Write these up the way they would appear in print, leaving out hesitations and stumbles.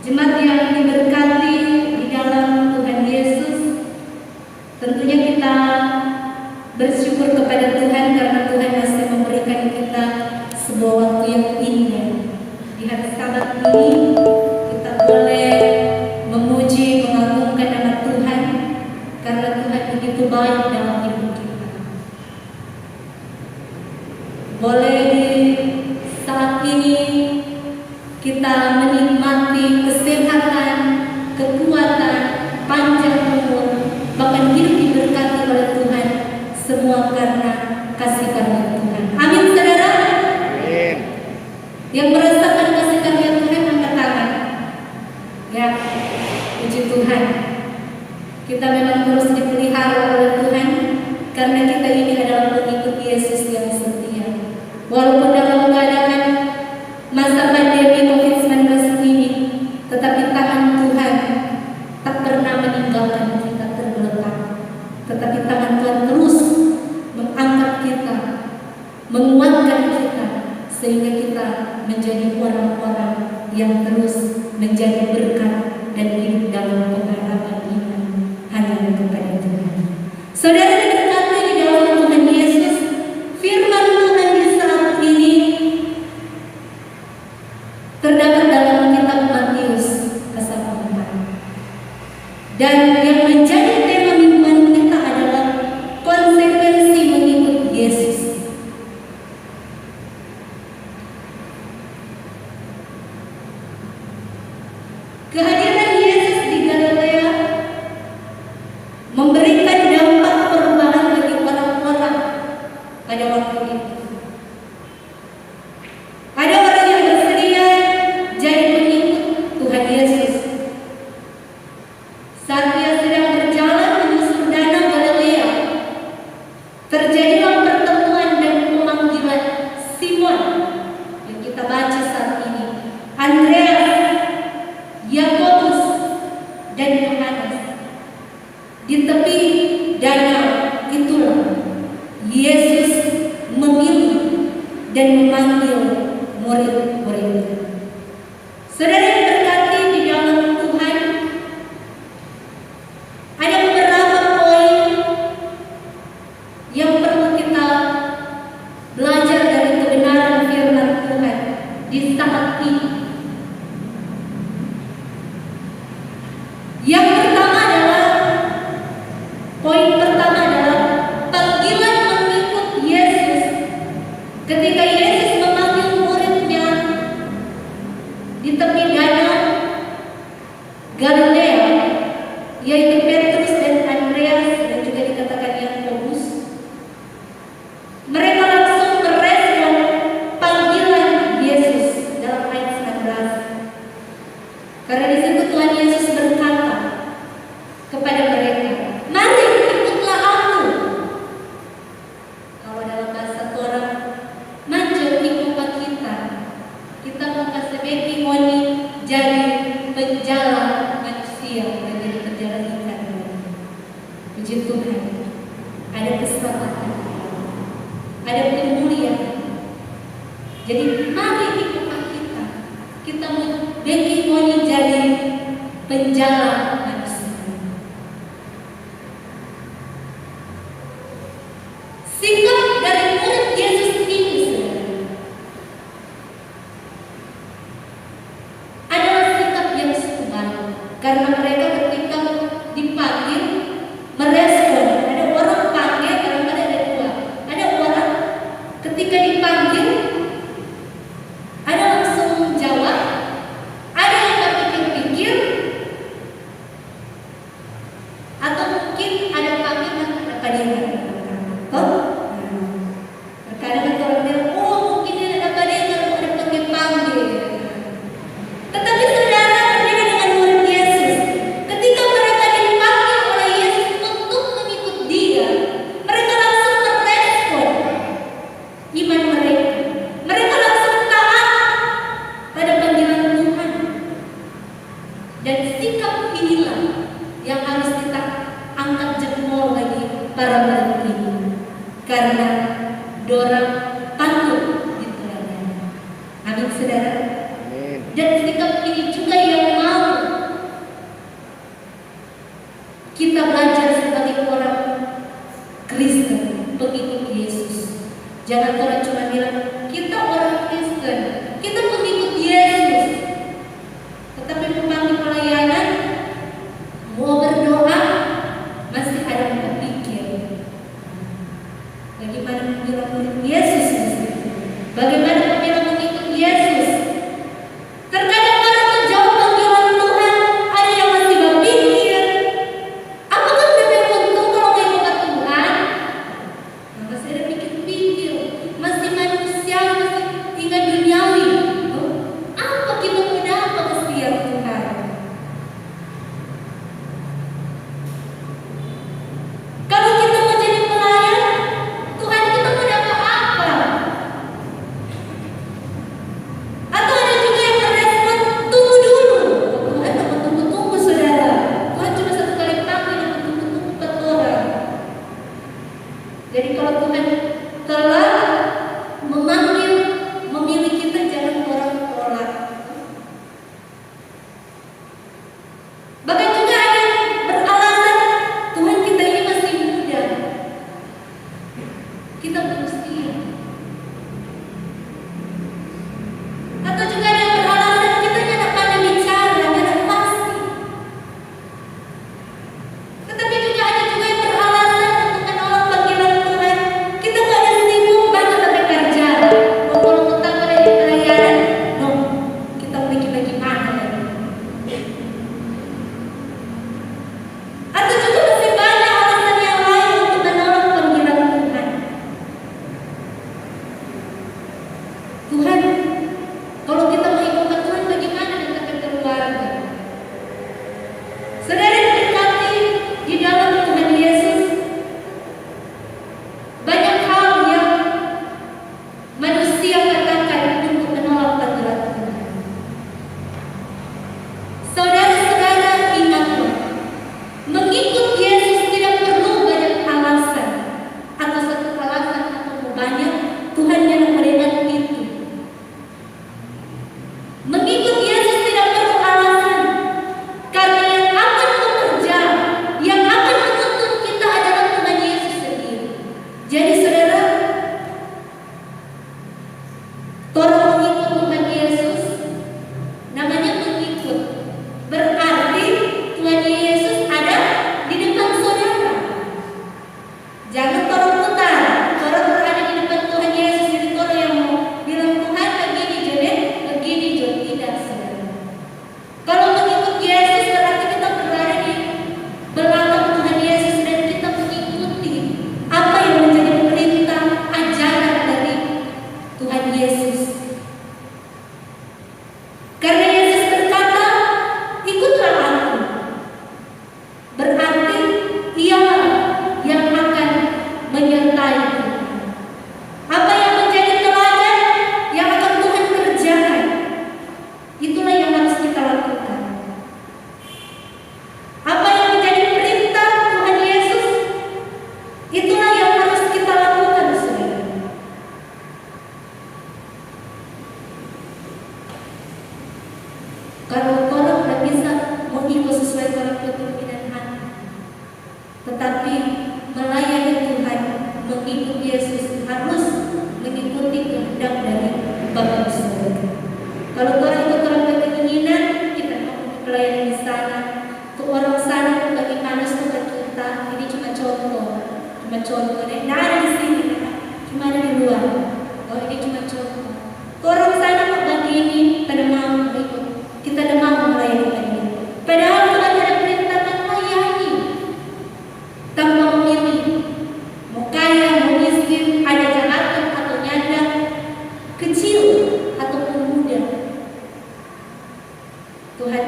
Jemaat yang diberkati di dalam Tuhan Yesus, tentunya kita bersyukur kepada Tuhan karena Tuhan masih memberikan kita sebuah waktu yang indah. Di hari Sabat ini kita boleh memuji, mengagungkan nama Tuhan karena Tuhan begitu baik dalam hidup kita. Boleh di saat ini kita menikmati kesehatan, kekuatan, panjang umur, bahkan hidup diberkati oleh Tuhan, semua karena kasih karunia Tuhan. Amin, saudara. Amin. Yang merasakan kasih karunia Tuhan angkat tangan. Ya, puji Tuhan. Kita memang terus dipelihara oleh Tuhan karena kita ini adalah pengikut Yesus yang setia. Walaupun dalam keadaan masa pandemi COVID-19 ini, tetapi tangan Tuhan tak pernah meninggalkan kita tergeletak. Tetapi tangan Tuhan terus mengangkat kita, menguatkan kita, sehingga kita menjadi orang-orang yang terus menjadi berkat dan hidup dalam pengharapan iman hanya kepada Tuhan. Saudara diberkati di dalam Tuhan Yesus, firman Tuhan di saat ini terdapat dalam kitab Matius pasal 4. Dan yang menjadi tema mingguan kita adalah konsekuensi mengikut Yesus. Kehadiran Yesus di Galilea memberikan dampak perubahan bagi orang-orang pada waktu itu. Ada orang yang bersedia jadi pengikut Tuhan Yesus. Saat dia sedang berjalan menyusur danau Galilea, terjadilah pertemuan dan pemanggilan Simon yang kita baca saat ini, Andreas, Yakobus, dan Yohanes. Di tepi danau itulah Yesus memilih dan memanggil murid-murid. Saudara yang berkati di dalam Tuhan, ada beberapa poin yang perlu kita belajar dari kebenaran firman Tuhan di saat ini. Yang pertama adalah, poin pertama adalah panggilan mengikut Yesus. Ketika Yesus memanggil muridnya di tepi danau Galilea, yaitu Petrus dan Andreas dan juga dikatakan Yakobus, mereka langsung merespon panggilan Yesus dalam ayat 19. Karena di situ Tuhan Yesus berkata kepada mereka, "Mari ikutlah aku." Kalau dalam bahasa orang, "Manjo ikutlah kita." Kita mengkasebeti moni jadi penjala manusia dan jadi penjala ikan. Puji Tuhan, ada keselamatan, ada kemuliaan. Jadi mari ikutlah kita. Kita beki moni jadi penjala manusia. Sikap dari murid Yesus ini, saudara, adalah sikap yang setuju, karena mereka ketika dipanggil merespon. Ada orang panggil, kadang-kadang ada dua. Ada orang ketika dipanggil ada langsung menjawab, ada yang tak pikir-pikir, atau mungkin ada panggilan apa dia. Terkadang orang bilang, "Oh, mungkin dia ada pada yang ada pakai panggil." Tetapi saudara, berbeda dengan murid Yesus. Ketika mereka dipanggil oleh Yesus untuk mengikut Dia, mereka langsung merespon iman mereka. Mereka langsung taat pada panggilan Tuhan. Dan sikap inilah yang harus kita angkat jempol bagi para murid ini. Karena dorang patut diteladani. Amin, saudara. Amin. Dan sikap ini juga yang mau Jangan orang cuma bilang kita orang Kristen, kita pengikut Yesus, tetapi memanggil pelayanan, mau berdoa, masih ada yang berpikir bagaimana membilang murid Yesus, bagaimana membilang mengikut Yesus. Terkadang orang menjauh panggilan Tuhan, ada yang masih berpikir, apakah lebih untung kalau mengikut Tuhan? Nah, masih ada pikir-pikir, masih manusia, masih tinggal duniawi. Apa kita mudah, apa kesetiaan Tuhan? Kalau kita mau jadi pelayan, Tuhan kita mau dapat apa? Atau ada juga yang merespon, tunggu dulu. Tuhan tak tunggu-tunggu saudara. Tuhan cuma satu kali panggil, yang tunggu-tunggu 4 orang. Jadi kalau Tuhan telah memanggil, memilih kita, jangan orang tolak. Bahkan juga ada yang beralasan, Tuhan kita ini masih muda, kita belum setia. Atau juga ada yang beralasan, kita tidak pandai bicara, tidak pasti. Tetapi juga ada juga yang beralasan untuk menolak panggilan Tuhan. Kita nggak ada sibuk banget sampai kerja. Kalau kita ada di pelayanan, no, kita mau bikin bagaimana lagi? Atau juga masih banyak alasan yang lain untuk menolak panggilan Tuhan. Tuhan, kalau kita mengikut Tuhan, bagaimana dengan keluarga? Saudara didekati di dalam Tuhan Yesus, banyak hal yang manusia katakan untuk menolak panggilan Tuhan. Saudara-saudara, ingatlah, mengikut Yesus tidak perlu banyak alasan, atau satu alasan atau banyak. Tuhan yang memberikan itu. Mengikut Yesus tidak perlu alasan, karena yang akan bekerja, yang akan menuntun kita adalah Tuhan Yesus sendiri. Jadi saudara, orang mengikut Tuhan Yesus namanya mengikut. Berarti Tuhan Yesus ada di depan saudara. Jangan orang putar, orang berada di depan Tuhan Yesus, jadi orang yang mau bilang Tuhan begini jadi begini jadi, tidak saudara. Kalau mengikut Yesus berarti kita berada di belakang Tuhan Yesus dan kita mengikuti apa yang menjadi perintah ajaran dari Tuhan Yesus. Karena Yesus berkata, ikutlah aku. Berarti ialah yang akan menyertai kita. Apa yang menjadi teladan yang akan Tuhan kerjakan, itulah yang harus kita lakukan. Apa yang menjadi perintah Tuhan Yesus, itulah yang harus kita lakukan, saudara. Kalau orang tidak bisa mengikut sesuai dengan kepimpinan hati, tetapi melayani Tuhan, mengikut Yesus, harus mengikuti kehendak dari Bapa di surga. Kalau orang ikut orang berkeinginan, kita mau pelayanan di sana, ke orang sana bagaimana suka kita. Ini cuma contoh, tidak ada di sini, cuma ada di luar. Oh, ini cuma contoh. Ke orang sana mau begini, pada mau ikut, kita ada mau melayani dia. Padahal Tuhan ada perintahkan layani tanpa memilih, mau kaya, mau miskin, ada janatan atau nyanda, kecil ataupun muda. Tuhan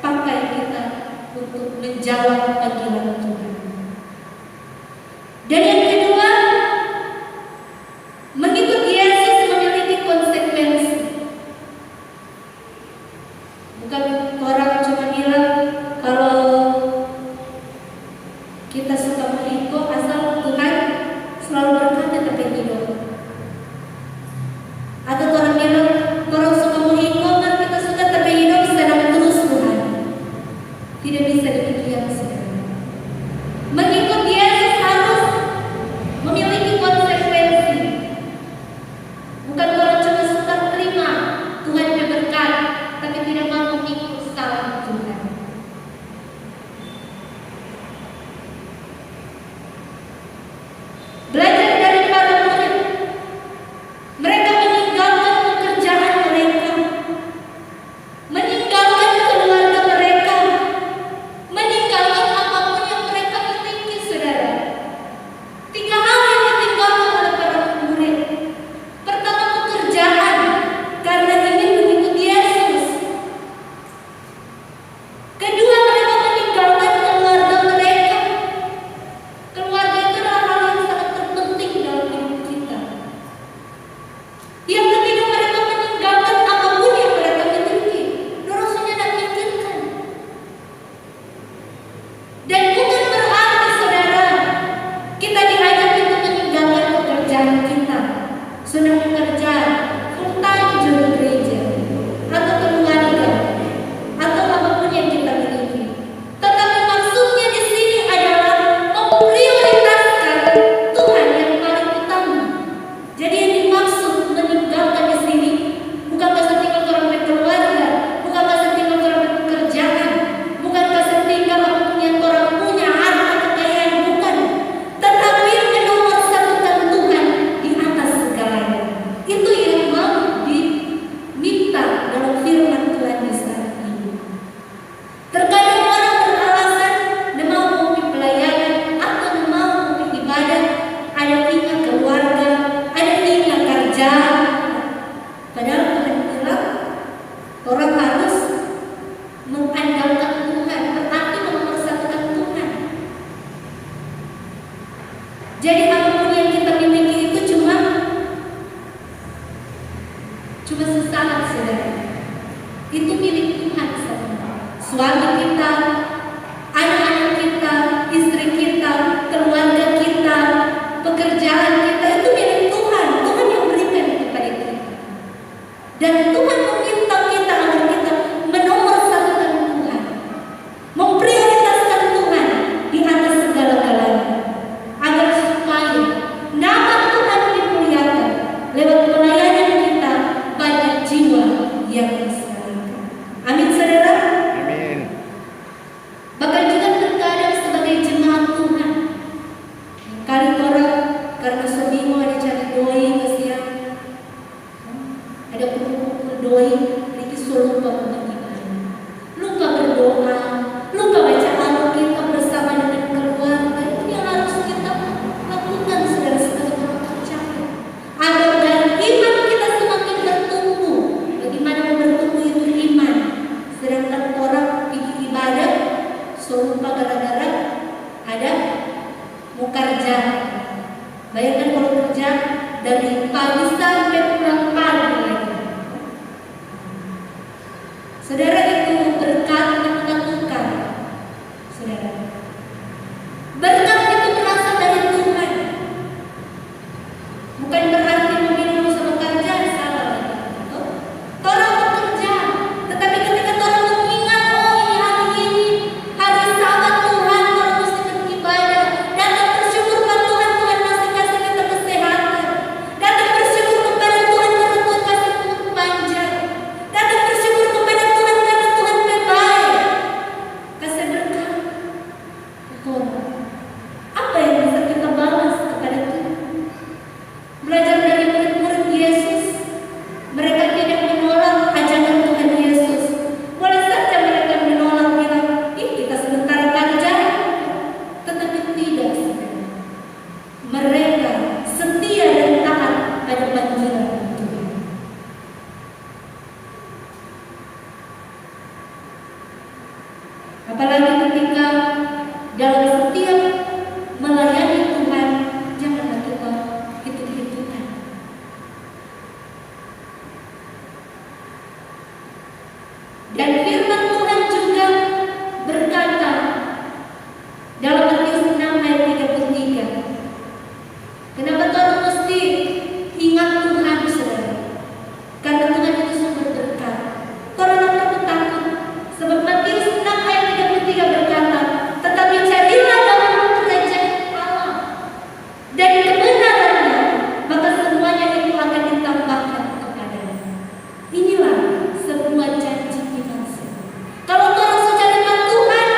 pakai kita untuk menjawab panggilan Tuhan. Dan yang kedua, mengikut Yesus memiliki konsekuensi. Bukan orang cuma bilang kalau kita suka mengikut asal Tuhan selalu berkata tapi hidup. Atau orang bilang orang suka mengikut dan kita suka tapi hidup sedang terus Tuhan. Tidak bisa demikian, saudara. Orang harus mengandalkan Tuhan, berarti memersatukan Tuhan. Jadi apapun yang kita miliki itu cuma sesaat, saudara. Itu milik Tuhan, saudara. Suami kita, anak-anak kita, istri kita, keluarga kita, pekerjaan kita itu milik Tuhan. Tuhan yang berikan kepada kita. Dan Tuhan meminta kita agar kita menomorsatukan Tuhan, memprioritaskan Tuhan di atas segala-galanya, agar supaya nama Tuhan dimuliakan lewat pelayanan kita, banyak jiwa yang diselamatkan. Amin, saudara. Amin. Bahkan juga terkadang sebagai jemaat Tuhan, kali orang karena sobimo ada cari doi kasihan, ada kumpul doi, ini lupa beribadah, lupa berdoa, lupa baca Alkitab bersama dengan keluarga. Itu yang harus kita lakukan, saudara-saudara percaya, agar dari iman kita semakin bertumbuh. Bagaimana mau bertumbuh itu iman? Sedangkan orang pergi ibadah lupa gara-gara ada mau kerja. Bayangkan kalau kerja dari pagi sampai pulang pagi lagi. Saudara, itu berkat menentukan. Saudara, berkat itu berasal dari Tuhan. Bukan berarti memilih sama kerja salah. Orang bekerja, tetapi ketika orang mengingat, oh ini hari Sabat Tuhan, orang mesti beribadah, datang bersyukur pada Tuhan, Tuhan masih kasih kita kesehatan, datang bersyukur kepada Tuhan karena Tuhan kasih umur panjang, datang bersyukur kepada Tuhan karena Tuhan baik, kasih berkat. Betul. Apa yang bisa kita balas kepada Tuhan? Belajar dari murid-murid Yesus, mereka tidak menolak ajaran Tuhan Yesus. Boleh saja mereka menolak, bilang, kita sebentar kerja, tetapi tidak, saudara. Mereka setia dan taat pada panggilan Tuhan. Apalagi ketika dalam setiap melayani Tuhan, janganlah kita hitung-hitungan. Dan firman Tuhan juga berkata dalam Matius 6 ayat 33. Kenapa Tuhan mesti ingat Tuhan, saudara? Karena Tuhan itu sumber berkat. Orang perlu takut, sebab Matius 6 ayat 33 berkata, tetapi carilah dahulu kerajaan Allah dan kebenarannya, maka semuanya itu akan ditambahkan kepadamu. Inilah sebuah janji iman. Kalau orang sudah cari Tuhan,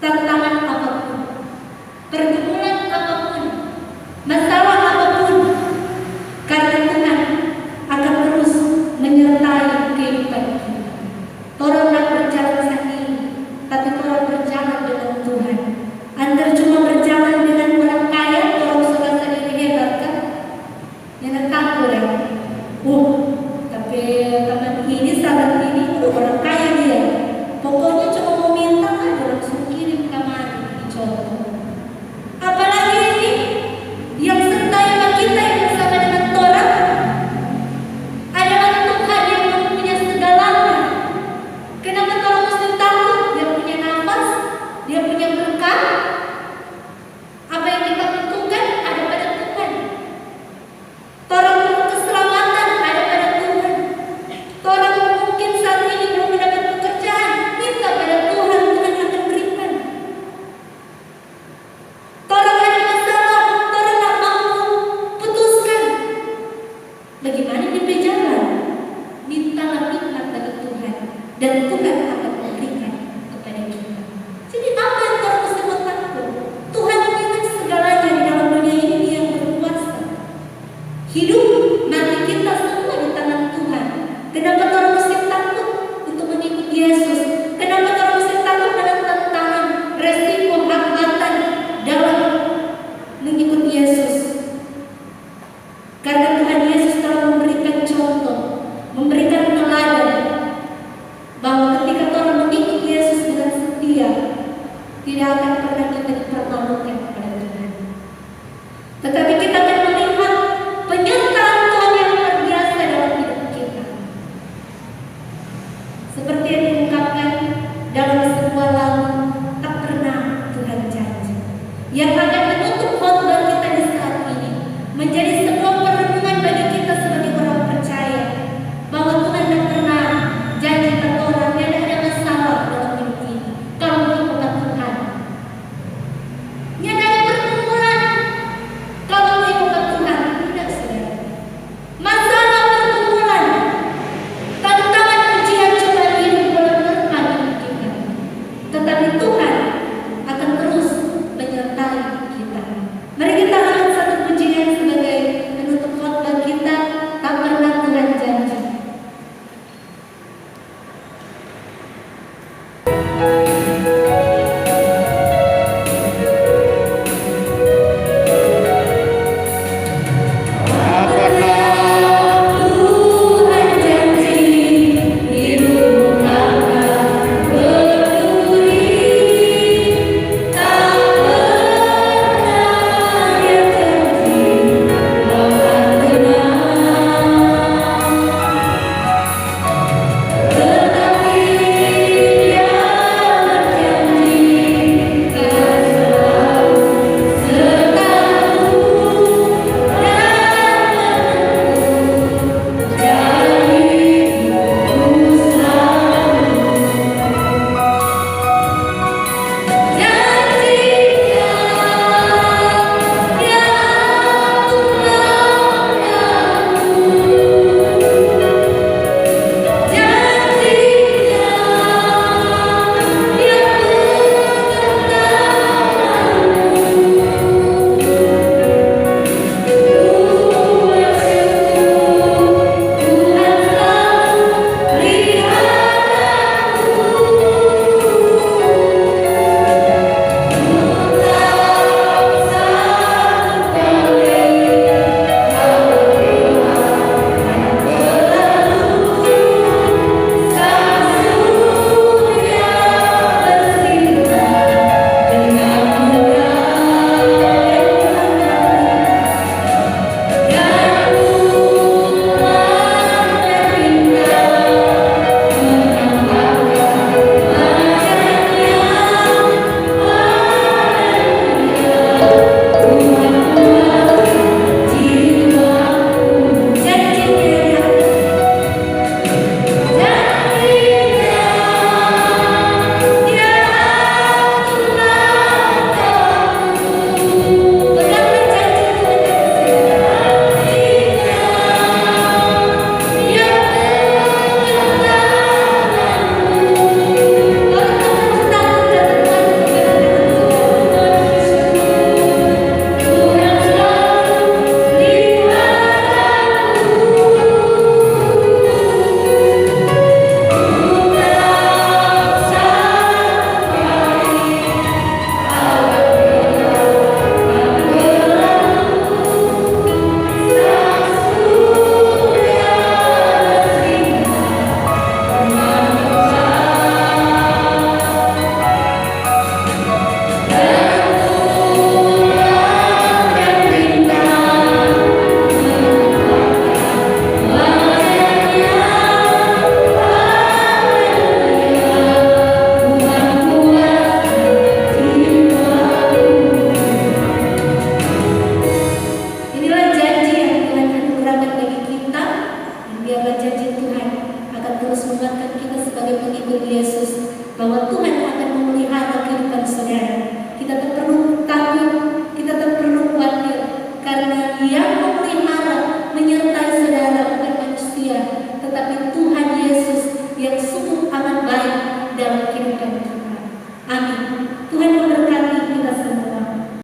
tantangan apapun, pergumulan apapun, masalah apapun, karena Tuhan akan terus menyertai kehidupan kita. Orang tidak berjalan sendiri, tapi orang berjalan dengan Tuhan. Anda cuma berjalan dengan orang kaya, orang sudah sendiri hebat kan? Yang takut ya. Tapi teman ini sahabat ini orang kaya dia. Pokoknya cuma mau minta aja langsung kirim kamar dicontoh. Apalagi ini yang sertai sama kita yang bersama dengan Torah adalah Tuhan yang mempunyai segalanya. Kenapa Torah mesti takut? Dia punya nafas, dia punya berkah. Apa yang kita butuhkan ada pada Tuhan. Torah punya keselamatan ada pada Tuhan. Torah mungkin saat ini belum mendapat pekerjaan, minta pada Tuhan, Tuhan akan berikan. Torah ada masalah, Torah tak mampu putuskan. Bagaimana dia berjalan? Mintalah nikmat dari Tuhan, dan Tuhan akan memberikan kepada kita. Jadi apa yang Torah mesti takut? Tuhan punya segalanya di dalam dunia ini, Dia yang berkuasa. Hidup mati kita semua di tangan Tuhan. Kenapa Torah mesti takut untuk mengikuti Yesus? Kenapa Torah mesti takut dengan tantangan, resiko, hambatan dalam mengikuti Yesus? Karena Tuhan Yesus telah memberikan contoh, memberikan teladan bahwa ketika Torah mengikuti Yesus dengan setia, tidak akan pernah kita dipermalukan kepada Tuhan. Tetapi kita akan melihat penyertaan Tuhan yang luar biasa dalam hidup kita. Seperti yang diungkapkan dalam sebuah lagu, tak pernah Tuhan janji, yang akan menutup khotbah kita di saat ini, menjadi sebuah perenungan bagi kita sebagai orang percaya bahwa Tuhan tak pernah janji kepada orang yang ada masalah dalam hidup ini. Kalau mengikut Tuhan, tidak ada pergumulan. Kalau mengikut Tuhan, tidak saudara. Masalah pergumulan, tantangan ujian cobaan hidup boleh menerpa hidup kita, tetapi Tuhan akan terus menyertai kita. Mari kita angkat satu pujian sebagai